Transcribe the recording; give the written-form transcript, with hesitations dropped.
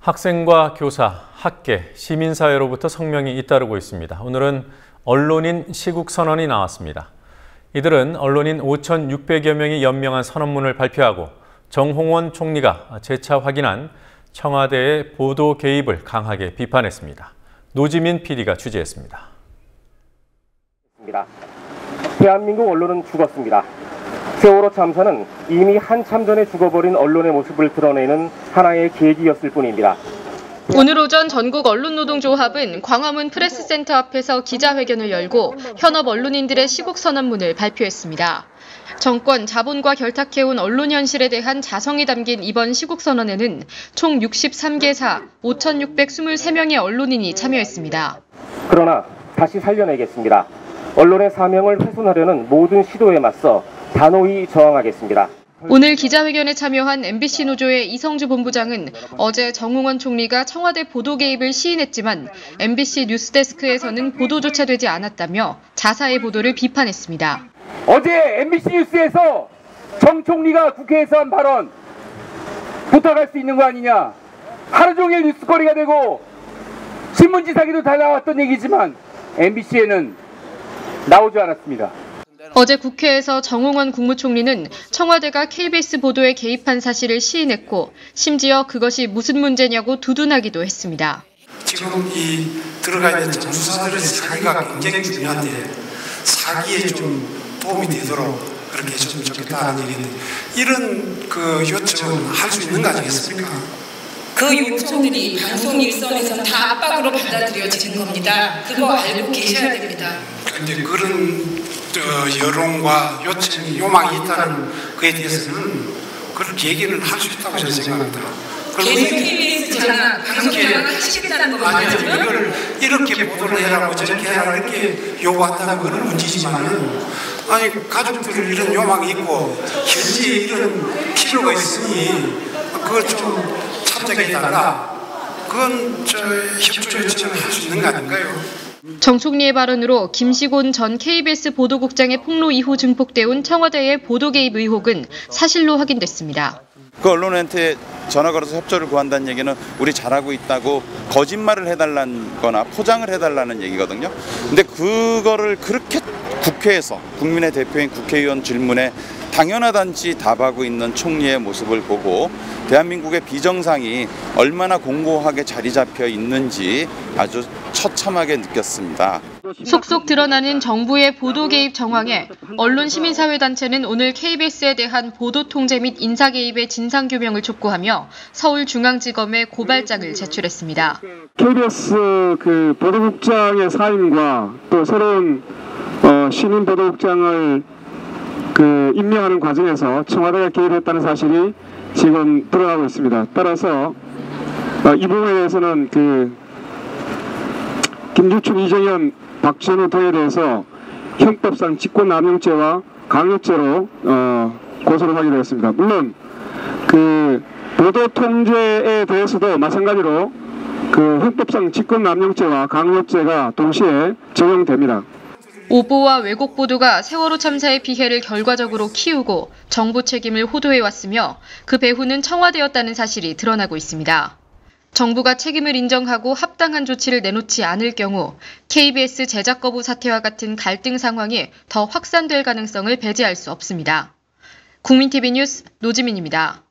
학생과 교사, 학계, 시민사회로부터 성명이 잇따르고 있습니다. 오늘은 언론인 시국선언이 나왔습니다. 이들은 언론인 5,600여 명이 연명한 선언문을 발표하고 정홍원 총리가 재차 확인한 청와대의 보도 개입을 강하게 비판했습니다. 노지민 PD가 취재했습니다. 대한민국 언론은 죽었습니다. 세월호 참사는 이미 한참 전에 죽어버린 언론의 모습을 드러내는 하나의 계기였을 뿐입니다. 오늘 오전 전국 언론노동조합은 광화문 프레스센터 앞에서 기자회견을 열고 현업 언론인들의 시국선언문을 발표했습니다. 정권 자본과 결탁해온 언론 현실에 대한 자성이 담긴 이번 시국선언에는 총 63개사 5,623명의 언론인이 참여했습니다. 그러나 다시 살려내겠습니다. 언론의 사명을 훼손하려는 모든 시도에 맞서 단호히 저항하겠습니다. 오늘 기자회견에 참여한 MBC 노조의 이성주 본부장은 어제 정홍원 총리가 청와대 보도 개입을 시인했지만 MBC 뉴스데스크에서는 보도조차 되지 않았다며 자사의 보도를 비판했습니다. 어제 MBC 뉴스에서 정 총리가 국회에서 한 발언 부탁할 수 있는 거 아니냐. 하루 종일 뉴스거리가 되고 신문지사기도 다 나왔던 얘기지만 MBC에는 나오지 않았습니다. 어제 국회에서 정홍원 국무총리는 청와대가 KBS 보도에 개입한 사실을 시인했고 심지어 그것이 무슨 문제냐고 두둔하기도 했습니다. 지금 이 들어가 있는 전수사들의 사기가 굉장히 중요한데 사기에 좀 도움이 되도록 그렇게 해줬으면 좋겠다는 얘기는 이런 그 요청은 할 수 있는 거 아니겠습니까? 그 요청들이 방송 일선에서는 다 압박으로 받아들여지는 겁니다. 그거 알고 계셔야 됩니다. 근데 그런 여론과 요청이 요망이 있다는 그에 대해서는 그렇게 얘기를 할 수 있다고 저는 생각합니다. 계속 KBS 전화, 방송 전화 하시겠다는 거거든요. 이렇게 보도를 해라고 저렇게 해라 이렇게 요구한다는 것은 문제지만은 아니 가족들 이런 요망이 있고 현재 이런 필요가 있으니 그걸 좀 참작해달라. 그건 협조 요청을 할 수 있는 거 아닌가요? 정 총리의 발언으로 김시곤 전 KBS 보도국장의 폭로 이후 증폭돼온 청와대의 보도 개입 의혹은 사실로 확인됐습니다. 그 언론한테 전화 걸어서 협조를 구한다는 얘기는 우리 잘하고 있다고 거짓말을 해달라는 거나 포장을 해달라는 얘기거든요. 근데 그거를 그렇게 국회에서 국민의 대표인 국회의원 질문에 당연하단지 답하고 있는 총리의 모습을 보고 대한민국의 비정상이 얼마나 공고하게 자리 잡혀 있는지 아주 처참하게 느꼈습니다. 속속 드러나는 정부의 보도 개입 정황에 언론 시민사회단체는 오늘 KBS에 대한 보도 통제 및 인사 개입의 진상규명을 촉구하며 서울중앙지검에 고발장을 제출했습니다. KBS 보도국장의 사임과 또 새로운 신임 보도국장을 임명하는 과정에서 청와대가 개입했다는 사실이 지금 드러나고 있습니다. 따라서 이 부분에 대해서는 김주춘, 이정현, 박준호 등에 대해서 형법상 직권남용죄와 강요죄로 고소를 하게 되었습니다. 물론 보도 통제에 대해서도 마찬가지로 형법상 직권남용죄와 강요죄가 동시에 적용됩니다. 오보와 왜곡 보도가 세월호 참사의 피해를 결과적으로 키우고 정부 책임을 호도해왔으며 그 배후는 청와대였다는 사실이 드러나고 있습니다. 정부가 책임을 인정하고 합당한 조치를 내놓지 않을 경우 KBS 제작 거부 사태와 같은 갈등 상황이 더 확산될 가능성을 배제할 수 없습니다. 국민TV 뉴스 노지민입니다.